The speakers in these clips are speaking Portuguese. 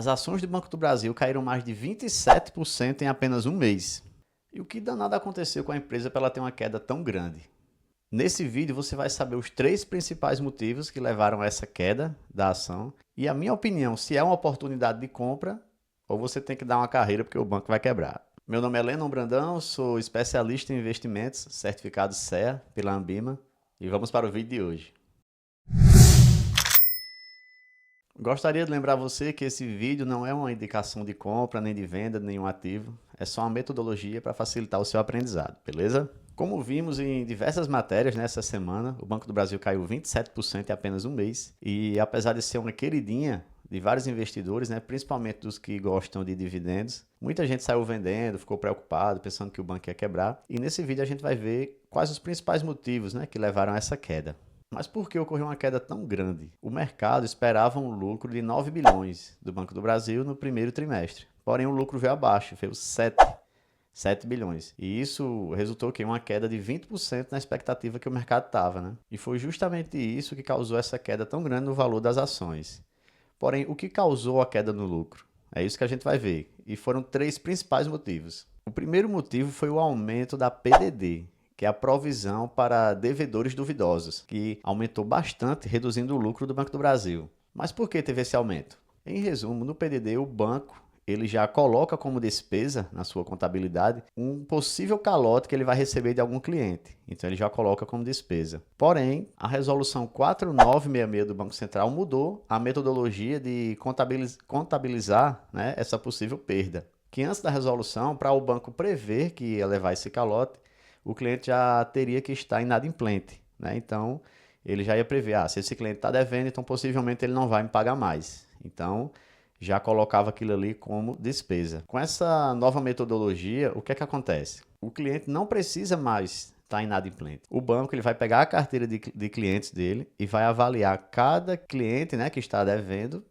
As ações do Banco do Brasil caíram mais de 27% em apenas um mês. E o que danado aconteceu com a empresa para ela ter uma queda tão grande? Nesse vídeo você vai saber os 3 principais motivos que levaram a essa queda da ação e a minha opinião, se é uma oportunidade de compra ou você tem que dar uma carreira porque o banco vai quebrar. Meu nome é Lennon Brandão, sou especialista em investimentos, certificado CEA pela Ambima e vamos para o vídeo de hoje. Gostaria de lembrar você que esse vídeo não é uma indicação de compra, nem de venda de nenhum ativo, é só uma metodologia para facilitar o seu aprendizado, beleza? Como vimos em diversas matérias nessa semana, o Banco do Brasil caiu 27% em apenas um mês e apesar de ser uma queridinha de vários investidores, principalmente dos que gostam de dividendos, muita gente saiu vendendo, ficou preocupado, pensando que o banco ia quebrar e nesse vídeo a gente vai ver quais os principais motivos que levaram a essa queda. Mas por que ocorreu uma queda tão grande? O mercado esperava um lucro de 9 bilhões do Banco do Brasil no primeiro trimestre. Porém, o lucro veio abaixo, veio 7 bilhões. E isso resultou em uma queda de 20% na expectativa que o mercado estava. E foi justamente isso que causou essa queda tão grande no valor das ações. Porém, o que causou a queda no lucro? É isso que a gente vai ver. E foram 3 principais motivos. O primeiro motivo foi o aumento da PDD, que é a provisão para devedores duvidosos, que aumentou bastante, reduzindo o lucro do Banco do Brasil. Mas por que teve esse aumento? Em resumo, no PDD, o banco ele já coloca como despesa na sua contabilidade um possível calote que ele vai receber de algum cliente. Então, ele já coloca como despesa. Porém, a resolução 4966 do Banco Central mudou a metodologia de contabilizar essa possível perda. Que antes da resolução, para o banco prever que ia levar esse calote, o cliente já teria que estar inadimplente. Então, ele já ia prever, se esse cliente está devendo, então possivelmente ele não vai me pagar mais. Então, já colocava aquilo ali como despesa. Com essa nova metodologia, o que é que acontece? O cliente não precisa mais estar inadimplente. O banco ele vai pegar a carteira de clientes dele e vai avaliar cada cliente que está devendo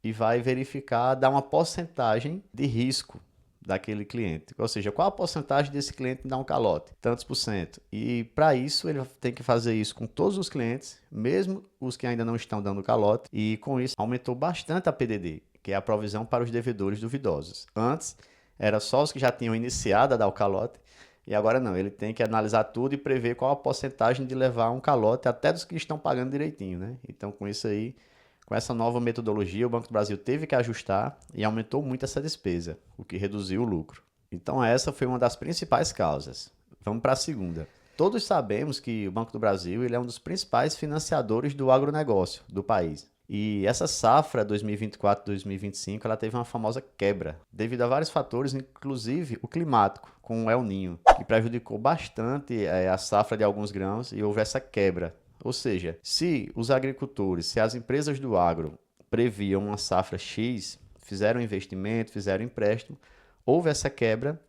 e vai verificar, dar uma porcentagem de risco daquele cliente. Ou seja, qual a porcentagem desse cliente dá um calote? Tantos por cento. E para isso ele tem que fazer isso com todos os clientes, mesmo os que ainda não estão dando calote. E com isso aumentou bastante a PDD, que é a provisão para os devedores duvidosos. Antes era só os que já tinham iniciado a dar o calote. E agora não, ele tem que analisar tudo e prever qual a porcentagem de levar um calote até dos que estão pagando direitinho. Então com isso aí, com essa nova metodologia, o Banco do Brasil teve que ajustar e aumentou muito essa despesa, o que reduziu o lucro. Então essa foi uma das principais causas. Vamos para a segunda. Todos sabemos que o Banco do Brasil ele é um dos principais financiadores do agronegócio do país. E essa safra 2024-2025 ela teve uma famosa quebra, devido a vários fatores, inclusive o climático, com o El Niño, que prejudicou bastante a safra de alguns grãos e houve essa quebra. Ou seja, se os agricultores, se as empresas do agro previam uma safra X, fizeram investimento, fizeram empréstimo, houve essa quebra,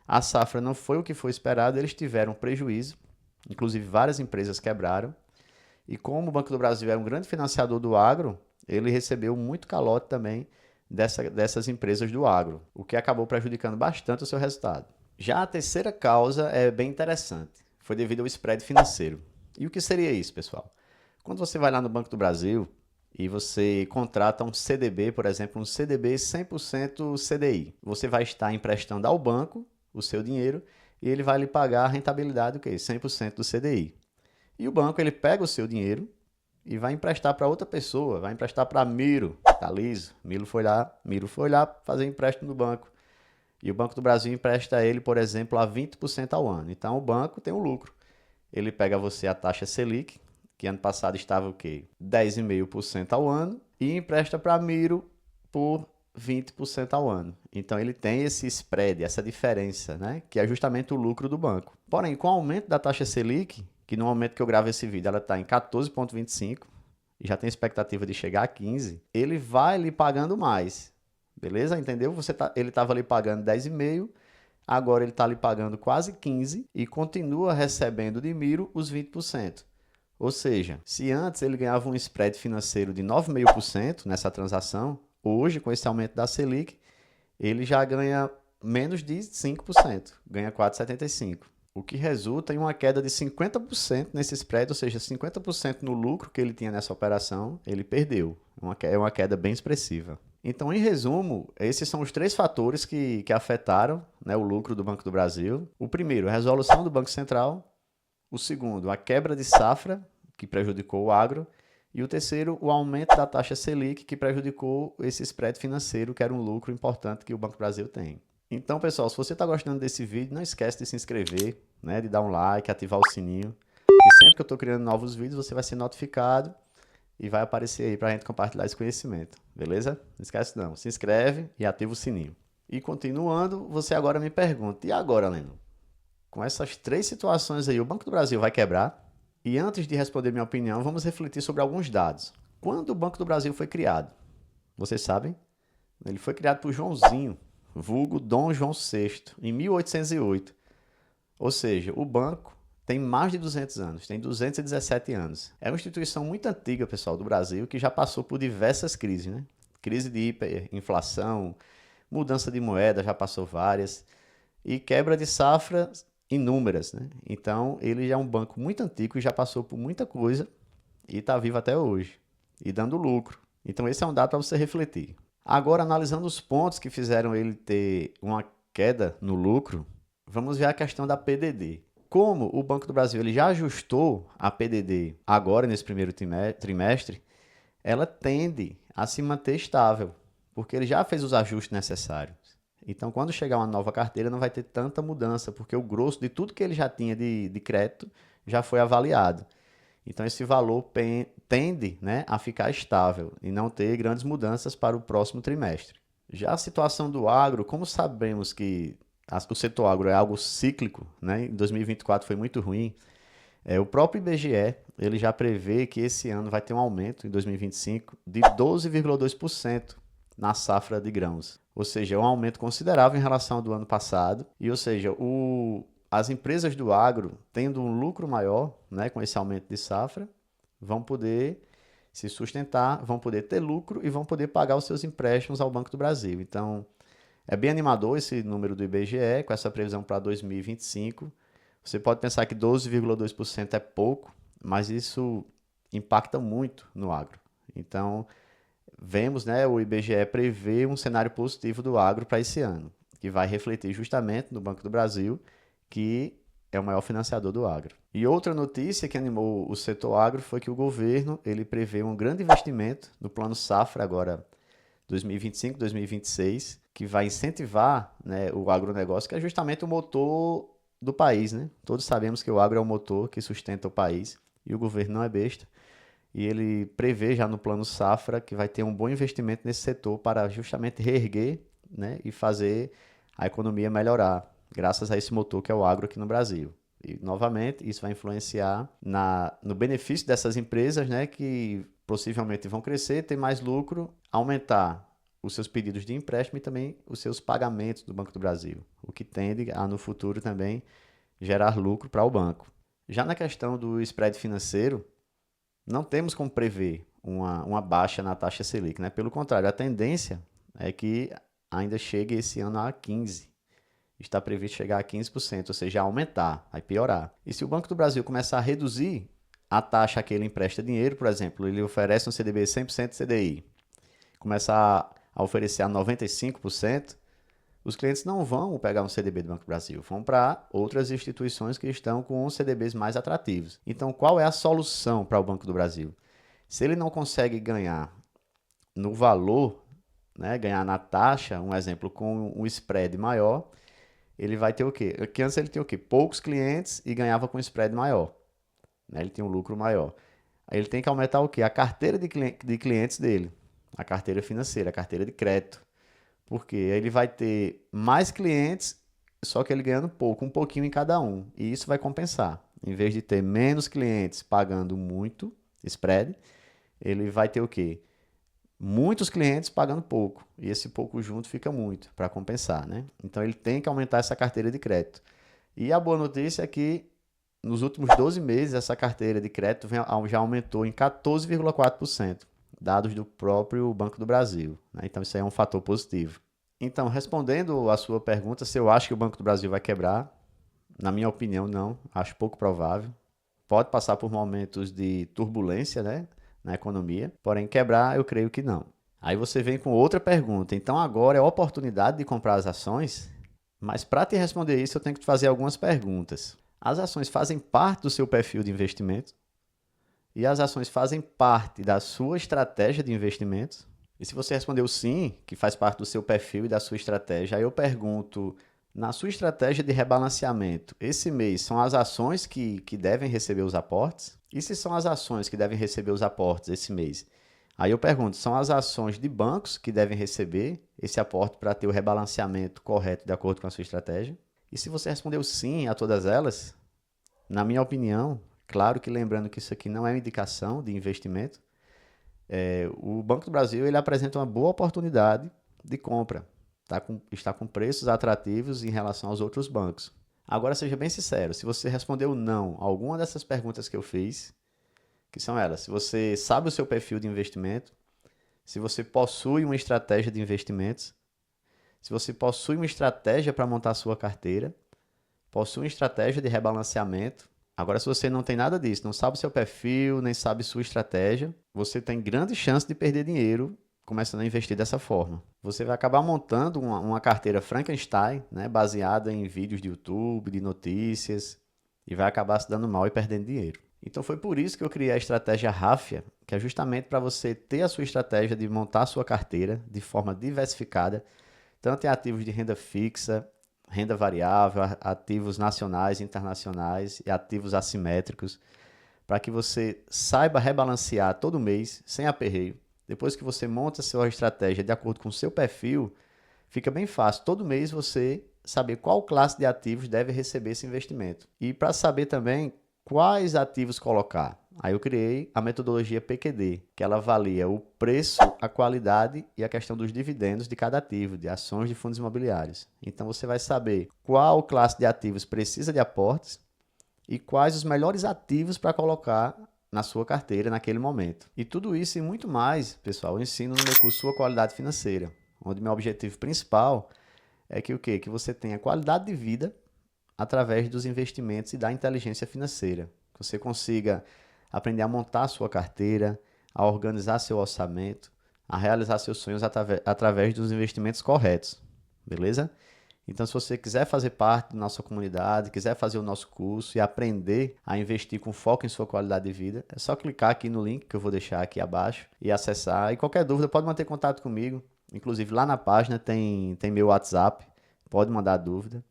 a safra não foi o que foi esperado, eles tiveram prejuízo, inclusive várias empresas quebraram, e como o Banco do Brasil é um grande financiador do agro, ele recebeu muito calote também dessas empresas do agro, o que acabou prejudicando bastante o seu resultado. Já a terceira causa é bem interessante, foi devido ao spread financeiro. E o que seria isso, pessoal? Quando você vai lá no Banco do Brasil e você contrata um CDB, por exemplo, um CDB 100% CDI, você vai estar emprestando ao banco o seu dinheiro e ele vai lhe pagar a rentabilidade, 100% do CDI. E o banco ele pega o seu dinheiro e vai emprestar para outra pessoa, vai emprestar para Miro, tá liso. Miro foi lá fazer empréstimo no banco. E o Banco do Brasil empresta a ele, por exemplo, a 20% ao ano. Então o banco tem um lucro. Ele pega você a taxa Selic, que ano passado estava 10,5% ao ano, e empresta para Miro por 20% ao ano. Então ele tem esse spread, essa diferença, que é justamente o lucro do banco. Porém, com o aumento da taxa Selic, que no momento que eu gravo esse vídeo ela está em 14,25 e já tem expectativa de chegar a 15, ele vai lhe pagando mais. Beleza? Entendeu? Ele estava ali pagando 10,5%, agora ele está ali pagando quase 15% e continua recebendo de Miro os 20%. Ou seja, se antes ele ganhava um spread financeiro de 9,5% nessa transação, hoje, com esse aumento da Selic, ele já ganha menos de 5%, ganha 4,75%. O que resulta em uma queda de 50% nesse spread, ou seja, 50% no lucro que ele tinha nessa operação, ele perdeu. É uma queda bem expressiva. Então, em resumo, esses são os três fatores que afetaram, né, o lucro do Banco do Brasil. O primeiro, a resolução do Banco Central. O segundo, a quebra de safra, que prejudicou o agro. E o terceiro, o aumento da taxa Selic, que prejudicou esse spread financeiro, que era um lucro importante que o Banco do Brasil tem. Então, pessoal, se você está gostando desse vídeo, não esquece de se inscrever, né, de dar um like, ativar o sininho. E sempre que eu estou criando novos vídeos, você vai ser notificado e vai aparecer aí para a gente compartilhar esse conhecimento, beleza? Não esquece não, se inscreve e ativa o sininho. E continuando, você agora me pergunta, e agora, Leno? Com essas três situações aí, o Banco do Brasil vai quebrar? E antes de responder minha opinião, vamos refletir sobre alguns dados. Quando o Banco do Brasil foi criado? Vocês sabem? Ele foi criado por Joãozinho, vulgo Dom João VI, em 1808. Ou seja, o banco tem mais de 200 anos, tem 217 anos. É uma instituição muito antiga, pessoal, do Brasil, que já passou por diversas crises, né? Crise de hiperinflação, mudança de moeda, já passou várias, e quebra de safra inúmeras, né? Então, ele já é um banco muito antigo e já passou por muita coisa e está vivo até hoje, e dando lucro. Então, esse é um dado para você refletir. Agora, analisando os pontos que fizeram ele ter uma queda no lucro, vamos ver a questão da PDD. Como o Banco do Brasil ele já ajustou a PDD agora nesse primeiro trimestre, ela tende a se manter estável, porque ele já fez os ajustes necessários. Então, quando chegar uma nova carteira, não vai ter tanta mudança, porque o grosso de tudo que ele já tinha de crédito já foi avaliado. Então, esse valor tende, né, a ficar estável e não ter grandes mudanças para o próximo trimestre. Já a situação do agro, como sabemos que o setor agro é algo cíclico, né? Em 2024 foi muito ruim. O próprio IBGE ele já prevê que esse ano vai ter um aumento, em 2025, de 12,2% na safra de grãos. Ou seja, é um aumento considerável em relação ao do ano passado. E, ou seja, as empresas do agro, tendo um lucro maior, né, com esse aumento de safra, vão poder se sustentar, vão poder ter lucro e vão poder pagar os seus empréstimos ao Banco do Brasil. Então, é bem animador esse número do IBGE, com essa previsão para 2025. Você pode pensar que 12,2% é pouco, mas isso impacta muito no agro. Então, vemos, né, o IBGE prevê um cenário positivo do agro para esse ano, que vai refletir justamente no Banco do Brasil, que é o maior financiador do agro. E outra notícia que animou o setor agro foi que o governo ele prevê um grande investimento no Plano Safra agora 2025, 2026, que vai incentivar, né, o agronegócio, que é justamente o motor do país, né? Todos sabemos que o agro é o motor que sustenta o país e o governo não é besta. E ele prevê já no Plano Safra que vai ter um bom investimento nesse setor para justamente reerguer, né, e fazer a economia melhorar, graças a esse motor que é o agro aqui no Brasil. E, novamente, isso vai influenciar no benefício dessas empresas, né, que possivelmente vão crescer, ter mais lucro, aumentar os seus pedidos de empréstimo e também os seus pagamentos do Banco do Brasil, o que tende a, no futuro, também gerar lucro para o banco. Já na questão do spread financeiro, não temos como prever uma baixa na taxa Selic, né? Pelo contrário, a tendência é que ainda chegue esse ano a 15%. Está previsto chegar a 15%, ou seja, aumentar, vai piorar. E se o Banco do Brasil começar a reduzir a taxa a que ele empresta dinheiro, por exemplo, ele oferece um CDB 100% CDI, começar a oferecer a 95%, os clientes não vão pegar um CDB do Banco do Brasil, vão para outras instituições que estão com CDBs mais atrativos. Então, qual é a solução para o Banco do Brasil? Se ele não consegue ganhar no valor, né, ganhar na taxa, um exemplo, com um spread maior, ele vai ter o quê? Porque antes ele tinha o quê? Poucos clientes e ganhava com um spread maior. Né? Ele tinha um lucro maior. Aí ele tem que aumentar o quê? A carteira de clientes dele, a carteira financeira, a carteira de crédito. Porque aí ele vai ter mais clientes, só que ele ganhando pouco, um pouquinho em cada um. E isso vai compensar. Em vez de ter menos clientes pagando muito spread, ele vai ter o quê? Muitos clientes pagando pouco. E esse pouco junto fica muito para compensar, né? Então ele tem que aumentar essa carteira de crédito. E a boa notícia é que nos últimos 12 meses essa carteira de crédito já aumentou em 14,4%, dados do próprio Banco do Brasil, né? Então isso aí é um fator positivo. Então, respondendo a sua pergunta, se eu acho que o Banco do Brasil vai quebrar, na minha opinião, não. Acho pouco provável. Pode passar por momentos de turbulência, né, na economia, porém quebrar eu creio que não. Aí você vem com outra pergunta. Então agora é a oportunidade de comprar as ações? Mas para te responder isso, eu tenho que te fazer algumas perguntas. As ações fazem parte do seu perfil de investimento? E as ações fazem parte da sua estratégia de investimentos? E se você respondeu sim, que faz parte do seu perfil e da sua estratégia, aí eu pergunto, na sua estratégia de rebalanceamento, esse mês são as ações que devem receber os aportes? E se são as ações que devem receber os aportes esse mês? Aí eu pergunto, são as ações de bancos que devem receber esse aporte para ter o rebalanceamento correto de acordo com a sua estratégia? E se você respondeu sim a todas elas, na minha opinião, claro que lembrando que isso aqui não é uma indicação de investimento, o Banco do Brasil ele apresenta uma boa oportunidade de compra, está com preços atrativos em relação aos outros bancos. Agora seja bem sincero, se você respondeu não a alguma dessas perguntas que eu fiz, que são elas, se você sabe o seu perfil de investimento, se você possui uma estratégia de investimentos, se você possui uma estratégia para montar a sua carteira, possui uma estratégia de rebalanceamento. Agora, se você não tem nada disso, não sabe o seu perfil, nem sabe sua estratégia, você tem grande chance de perder dinheiro começando a investir dessa forma. Você vai acabar montando uma carteira Frankenstein, né, baseada em vídeos de YouTube, de notícias, e vai acabar se dando mal e perdendo dinheiro. Então foi por isso que eu criei a estratégia Rafia, que é justamente para você ter a sua estratégia de montar a sua carteira de forma diversificada, tanto em ativos de renda fixa, renda variável, ativos nacionais, internacionais e ativos assimétricos, para que você saiba rebalancear todo mês, sem aperreio. Depois que você monta a sua estratégia de acordo com o seu perfil, fica bem fácil. Todo mês você saber qual classe de ativos deve receber esse investimento. E para saber também quais ativos colocar. Aí eu criei a metodologia PQD, que ela avalia o preço, a qualidade e a questão dos dividendos de cada ativo, de ações de fundos imobiliários. Então você vai saber qual classe de ativos precisa de aportes e quais os melhores ativos para colocar na sua carteira naquele momento. E tudo isso e muito mais, pessoal, eu ensino no meu curso Sua Qualidade Financeira, onde meu objetivo principal é que o quê? Que você tenha qualidade de vida através dos investimentos e da inteligência financeira. Que você consiga aprender a montar a sua carteira, a organizar seu orçamento, a realizar seus sonhos através dos investimentos corretos. Beleza? Então, se você quiser fazer parte da nossa comunidade, quiser fazer o nosso curso e aprender a investir com foco em sua qualidade de vida, é só clicar aqui no link que eu vou deixar aqui abaixo e acessar. E qualquer dúvida, pode manter contato comigo. Inclusive, lá na página tem meu WhatsApp. Pode mandar dúvida.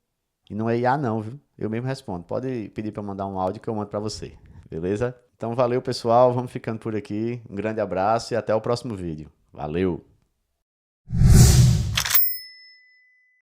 E não é IA não, viu? Eu mesmo respondo. Pode pedir para mandar um áudio que eu mando para você. Beleza? Então, valeu, pessoal. Vamos ficando por aqui. Um grande abraço e até o próximo vídeo. Valeu!